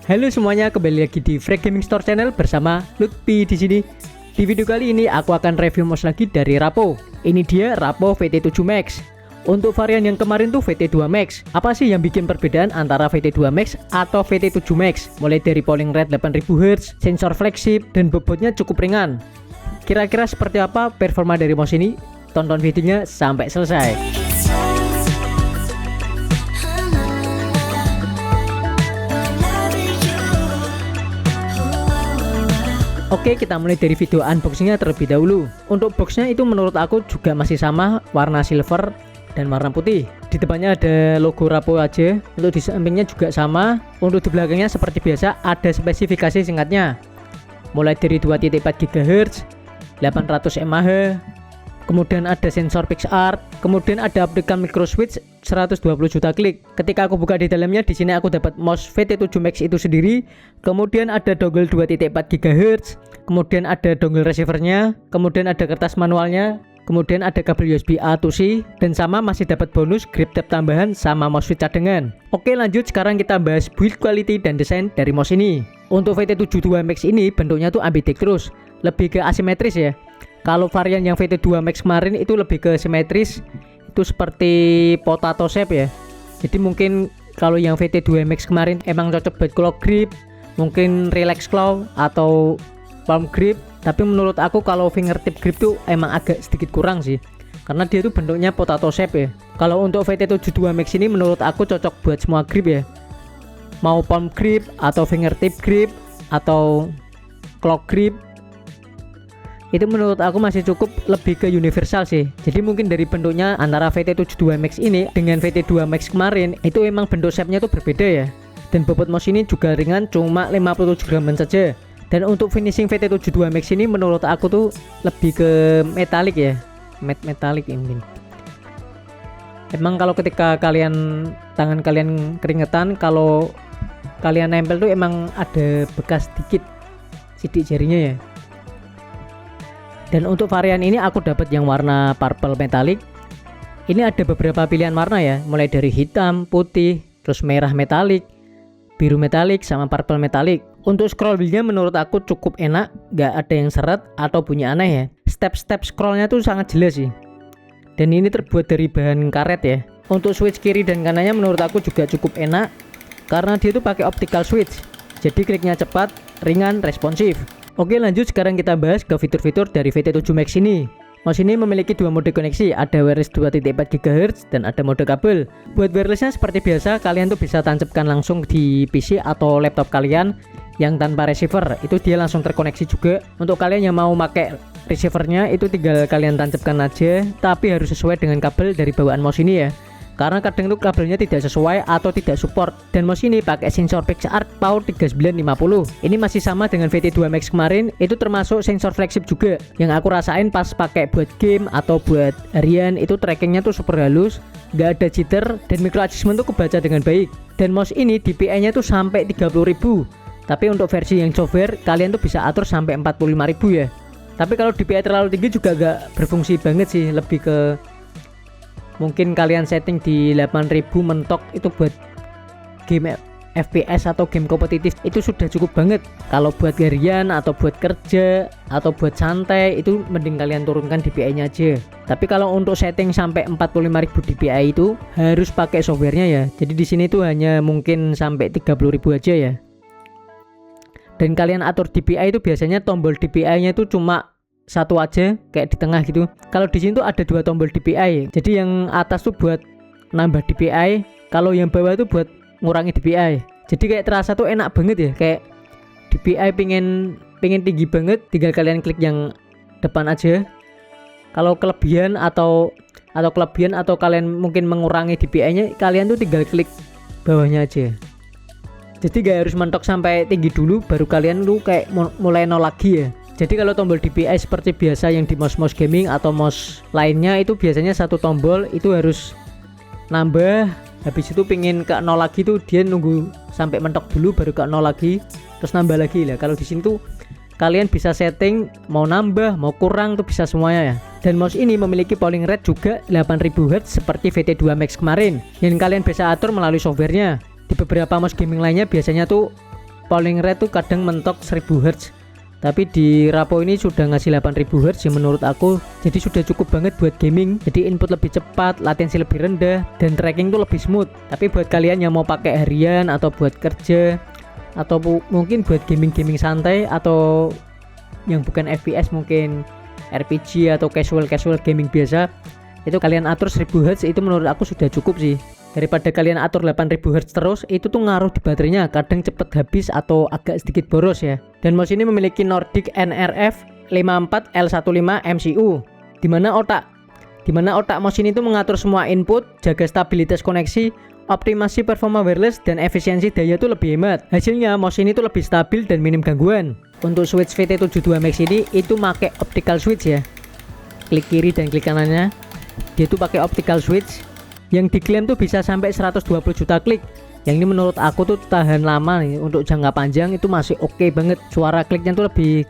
Halo semuanya, kembali lagi di Frag Gaming Store Channel bersama Lutfi di sini. Di video kali ini aku akan review mouse lagi dari Rapo. Ini dia Rapo VT7 Max. Untuk varian yang kemarin tuh VT2 Max. Apa sih yang bikin perbedaan antara VT2 Max atau VT7 Max? Mulai dari polling rate 8000 Hz, sensor flagship, dan bobotnya cukup ringan. Kira-kira seperti apa performa dari mouse ini? Tonton videonya sampai selesai. Oke, kita mulai dari video unboxingnya terlebih dahulu. Untuk boxnya itu menurut aku juga masih sama, warna silver dan warna putih. Di depannya ada logo Rapo aja. Untuk di sampingnya juga sama. Untuk di belakangnya seperti biasa ada spesifikasi singkatnya. Mulai dari 2.4 GHz, 800 mAh, kemudian ada sensor PixArt, kemudian ada optical micro switch 120 juta klik. Ketika aku buka di dalamnya, di sini aku dapat mouse VT7 Max itu sendiri. Kemudian ada dongle 2.4 GHz, kemudian ada dongle receivernya, kemudian ada kertas manualnya, kemudian ada kabel USB A to C, dan sama masih dapat bonus grip tab tambahan sama mouse switch cadangan. Oke, lanjut sekarang kita bahas build quality dan desain dari mouse ini. Untuk VT7 Max ini bentuknya tuh ambidextrous, lebih ke asimetris ya. Kalau varian yang VT2 Max kemarin itu lebih ke simetris, itu seperti potato shape ya. Jadi mungkin kalau yang VT2 Max kemarin emang cocok buat claw grip, mungkin relax claw atau palm grip. Tapi menurut aku kalau fingertip grip tuh emang agak sedikit kurang sih, karena dia tuh bentuknya potato shape ya. Kalau untuk VT7 Max ini menurut aku cocok buat semua grip ya, mau palm grip atau fingertip grip atau claw grip. Itu menurut aku masih cukup, lebih ke universal sih. Jadi mungkin dari bentuknya antara VT7 Max ini dengan VT2 Max kemarin itu emang bentuk shape-nya tuh berbeda ya. Dan bobot mouse ini juga ringan, cuma 57 gram saja. Dan untuk finishing VT7 Max ini menurut aku tuh lebih ke metalik ya, matte metalik ini. Emang kalau ketika tangan kalian keringetan, kalau kalian nempel tuh emang ada bekas dikit sidik jarinya ya. Dan untuk varian ini aku dapat yang warna purple metallic. Ini ada beberapa pilihan warna ya, mulai dari hitam, putih, terus merah metallic, biru metallic, sama purple metallic. Untuk scroll wheelnya menurut aku cukup enak, gak ada yang seret atau bunyi aneh ya. Step-step scrollnya tuh sangat jelas sih. Dan ini terbuat dari bahan karet ya. Untuk switch kiri dan kanannya menurut aku juga cukup enak, karena dia tuh pakai optical switch. Jadi kliknya cepat, ringan, responsif. Oke, lanjut sekarang kita bahas ke fitur-fitur dari VT7 Max ini. Mouse ini memiliki dua mode koneksi, ada wireless 2.4 GHz dan ada mode kabel. Buat wirelessnya seperti biasa, kalian tuh bisa tancapkan langsung di PC atau laptop kalian yang tanpa receiver, itu dia langsung terkoneksi juga. Untuk kalian yang mau pakai receivernya, itu tinggal kalian tancapkan aja, tapi harus sesuai dengan kabel dari bawaan mouse ini ya. Karena kadang tuh kabelnya tidak sesuai atau tidak support. Dan mouse ini pakai sensor PixArt Power 3950. Ini masih sama dengan VT2 Max kemarin, itu termasuk sensor flagship juga. Yang aku rasain pas pakai buat game atau buat harian, itu trackingnya tuh super halus, gak ada jitter, dan micro adjustment tuh kebaca dengan baik. Dan mouse ini DPI nya tuh sampai 30.000. Tapi untuk versi yang software, kalian tuh bisa atur sampai 45.000 ya. Tapi kalau DPI terlalu tinggi juga gak berfungsi banget sih, lebih ke mungkin kalian setting di 8000 mentok, itu buat game FPS atau game kompetitif itu sudah cukup banget. Kalau buat harian atau buat kerja atau buat santai, itu mending kalian turunkan DPI-nya aja. Tapi kalau untuk setting sampai 45.000 DPI itu harus pakai softwarenya ya. Jadi di sini tuh hanya mungkin sampai 30.000 aja ya. Dan kalian atur DPI itu biasanya tombol DPI-nya itu cuma satu aja, kayak di tengah gitu. Kalau di sini tuh ada dua tombol DPI. Jadi yang atas tuh buat nambah DPI, kalau yang bawah tuh buat ngurangi DPI. Jadi kayak terasa tuh enak banget ya. Kayak DPI pengen tinggi banget, tinggal kalian klik yang depan aja. Kalau kelebihan atau kalian mungkin mengurangi DPI-nya, kalian tuh tinggal klik bawahnya aja. Jadi gak harus mentok sampai tinggi dulu baru kalian tuh kayak mulai nol lagi ya. Jadi kalau tombol DPI seperti biasa yang di mouse gaming atau mouse lainnya, itu biasanya satu tombol itu harus nambah, habis itu pingin ke nol lagi tuh dia nunggu sampai mentok dulu baru ke nol lagi, terus nambah lagi lah. Kalau di sini tuh kalian bisa setting mau nambah mau kurang tuh bisa semuanya ya. Dan mouse ini memiliki polling rate juga 8000 Hz seperti VT2 Max kemarin, yang kalian bisa atur melalui softwarenya. Di beberapa mouse gaming lainnya biasanya tuh Polling rate tuh kadang mentok 1000 Hz, tapi di Rapo ini sudah ngasih 8000 Hz yang menurut aku jadi sudah cukup banget buat gaming. Jadi input lebih cepat, latensi lebih rendah, dan tracking tuh lebih smooth. Tapi buat kalian yang mau pakai harian atau buat kerja atau mungkin buat gaming santai atau yang bukan FPS, mungkin RPG atau casual gaming biasa, itu kalian atur 1000 Hz itu menurut aku sudah cukup sih. Daripada kalian atur 8000 Hz terus, itu tuh ngaruh di baterainya, kadang cepet habis atau agak sedikit boros ya. Dan mouse ini memiliki Nordic NRF 54L15 MCU, dimana otak mouse ini tuh mengatur semua input, jaga stabilitas koneksi, optimasi performa wireless, dan efisiensi daya tuh lebih hemat. Hasilnya mouse ini tuh lebih stabil dan minim gangguan. Untuk switch VT72 Max ini itu pakai optical switch ya. Klik kiri dan klik kanannya, dia tuh pakai optical switch yang diklaim tuh bisa sampai 120 juta klik. Yang ini menurut aku tuh tahan lama nih, untuk jangka panjang itu masih oke banget. Suara kliknya tuh lebih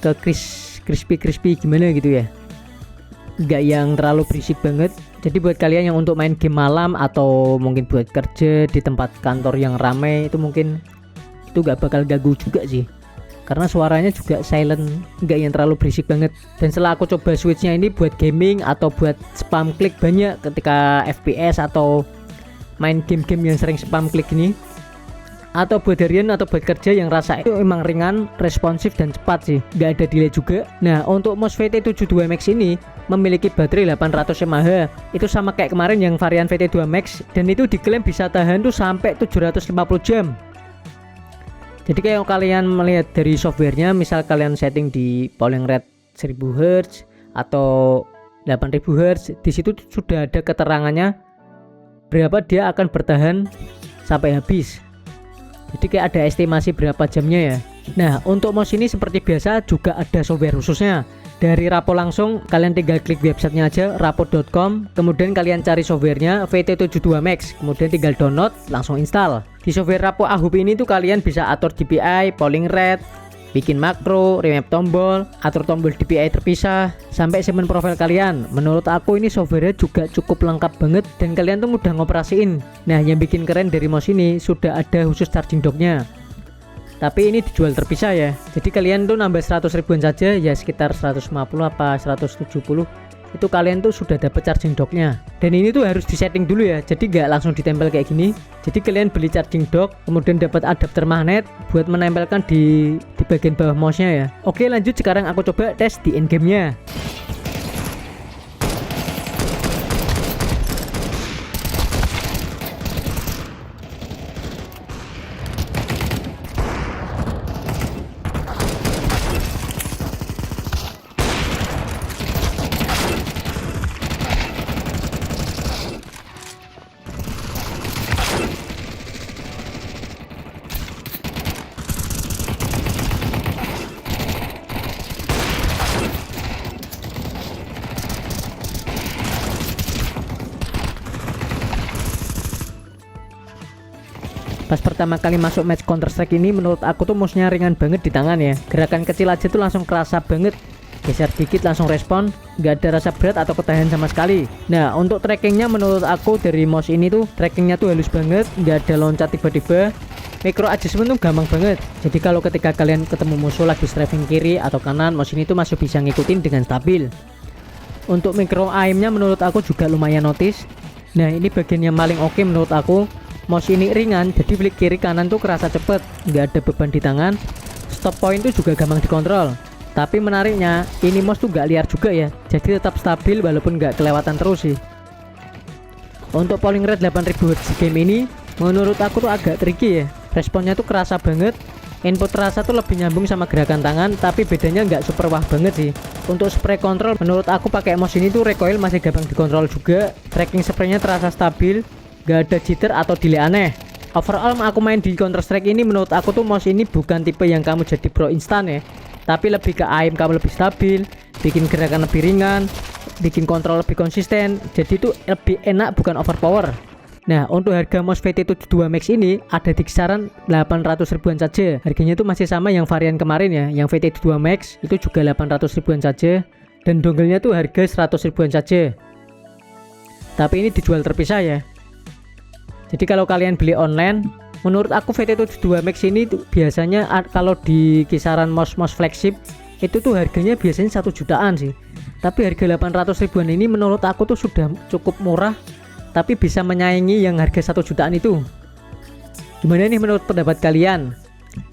ke crispy gimana gitu ya, nggak yang terlalu berisik banget. Jadi buat kalian yang untuk main game malam atau mungkin buat kerja di tempat kantor yang ramai, itu mungkin itu nggak bakal ganggu juga sih, karena suaranya juga silent, nggak yang terlalu berisik banget. Dan setelah aku coba switchnya ini buat gaming atau buat spam klik banyak ketika FPS atau main game-game yang sering spam klik ini, atau buat harian atau buat kerja yang rasa itu emang ringan, responsif dan cepat sih, nggak ada delay juga. Nah untuk mouse VT72 Max ini memiliki baterai 800 mAh, itu sama kayak kemarin yang varian VT2 Max, dan itu diklaim bisa tahan tuh sampai 750 jam. Jadi kayak kalian melihat dari softwarenya, misal kalian setting di polling rate 1000 Hz atau 8000 Hz, di situ sudah ada keterangannya berapa dia akan bertahan sampai habis. Jadi kayak ada estimasi berapa jamnya ya. Nah untuk mouse ini seperti biasa juga ada software khususnya. Dari Rapo langsung kalian tinggal klik websitenya aja, rapo.com, kemudian kalian cari softwarenya VT72 Max, kemudian tinggal download, langsung install. Di software Rapo Ahub ini tuh kalian bisa atur DPI, polling rate, bikin makro, remap tombol, atur tombol DPI terpisah, sampai segmen profil kalian. Menurut aku ini softwarenya juga cukup lengkap banget dan kalian tuh mudah ngoperasiin. Nah yang bikin keren dari mouse ini sudah ada khusus charging docknya, tapi ini dijual terpisah ya. Jadi kalian tuh nambah 100 ribuan saja ya, sekitar 150 apa 170, itu kalian tuh sudah dapat charging docknya. Dan ini tuh harus disetting dulu ya, jadi nggak langsung ditempel kayak gini. Jadi kalian beli charging dock, kemudian dapat adapter magnet buat menempelkan di bagian bawah mouse-nya ya. Oke lanjut, sekarang aku coba tes di in-game-nya. Pas pertama kali masuk match Counter Strike ini, menurut aku tuh mouse-nya ringan banget di tangan ya. Gerakan kecil aja tuh langsung kerasa banget. Geser dikit langsung respon, nggak ada rasa berat atau ketahan sama sekali. Nah untuk trackingnya menurut aku dari mouse ini tuh trackingnya tuh halus banget, nggak ada loncat tiba-tiba. Micro adjustment tuh gampang banget. Jadi kalau ketika kalian ketemu musuh lagi strafing kiri atau kanan, mouse ini tuh masih bisa ngikutin dengan stabil. Untuk micro aimnya menurut aku juga lumayan notice. Nah ini bagian yang paling oke menurut aku. Mouse ini ringan, jadi klik kiri kanan tuh kerasa cepet, nggak ada beban di tangan. Stop point tuh juga gampang dikontrol. Tapi menariknya, ini mouse tuh nggak liar juga ya, jadi tetap stabil walaupun nggak kelewatan terus sih. Untuk polling rate 8000 Hz game ini, menurut aku tuh agak tricky ya. Responnya tuh kerasa banget. Input terasa tuh lebih nyambung sama gerakan tangan, tapi bedanya nggak super wah banget sih. Untuk spray control, menurut aku pakai mouse ini tuh recoil masih gampang dikontrol juga. Tracking spraynya terasa stabil, gak ada jitter atau delay aneh. Overall aku main di Counter Strike ini, menurut aku tuh mouse ini bukan tipe yang kamu jadi pro instan ya, tapi lebih ke aim kamu lebih stabil, bikin gerakan lebih ringan, bikin kontrol lebih konsisten, jadi itu lebih enak, bukan overpower. Nah untuk harga mouse VT72 Max ini ada di kisaran 800 ribuan saja. Harganya itu masih sama yang varian kemarin ya, yang VT72 Max itu juga 800 ribuan saja, dan dongle-nya tuh harga 100 ribuan saja. Tapi ini dijual terpisah ya. Jadi kalau kalian beli online Menurut aku VT72 Max ini tuh biasanya kalau di kisaran mouse flagship itu tuh harganya biasanya 1 jutaan sih. Tapi harga 800 ribuan ini menurut aku tuh sudah cukup murah, tapi bisa menyaingi yang harga 1 jutaan itu. Gimana nih menurut pendapat kalian?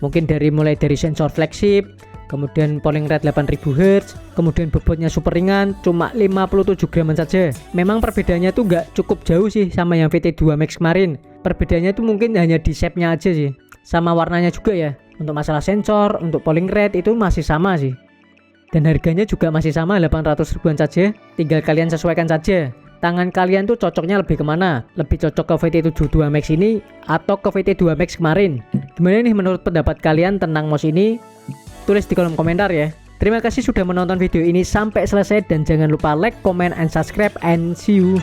Mungkin mulai dari sensor flagship, kemudian polling rate 8000 Hz, kemudian bobotnya super ringan, cuma 57 gram saja. Memang perbedaannya tuh nggak cukup jauh sih sama yang VT2 Max kemarin. Perbedaannya tuh mungkin hanya di shape-nya aja sih, sama warnanya juga ya. Untuk masalah sensor, untuk polling rate itu masih sama sih. Dan harganya juga masih sama 800 ribuan saja. Tinggal kalian sesuaikan saja. Tangan kalian tuh cocoknya lebih kemana? Lebih cocok ke VT72 Max ini atau ke VT2 Max kemarin? Gimana nih menurut pendapat kalian tentang mouse ini? Tulis di kolom komentar ya. Terima kasih sudah menonton video ini sampai selesai dan jangan lupa like, comment, and subscribe and see you.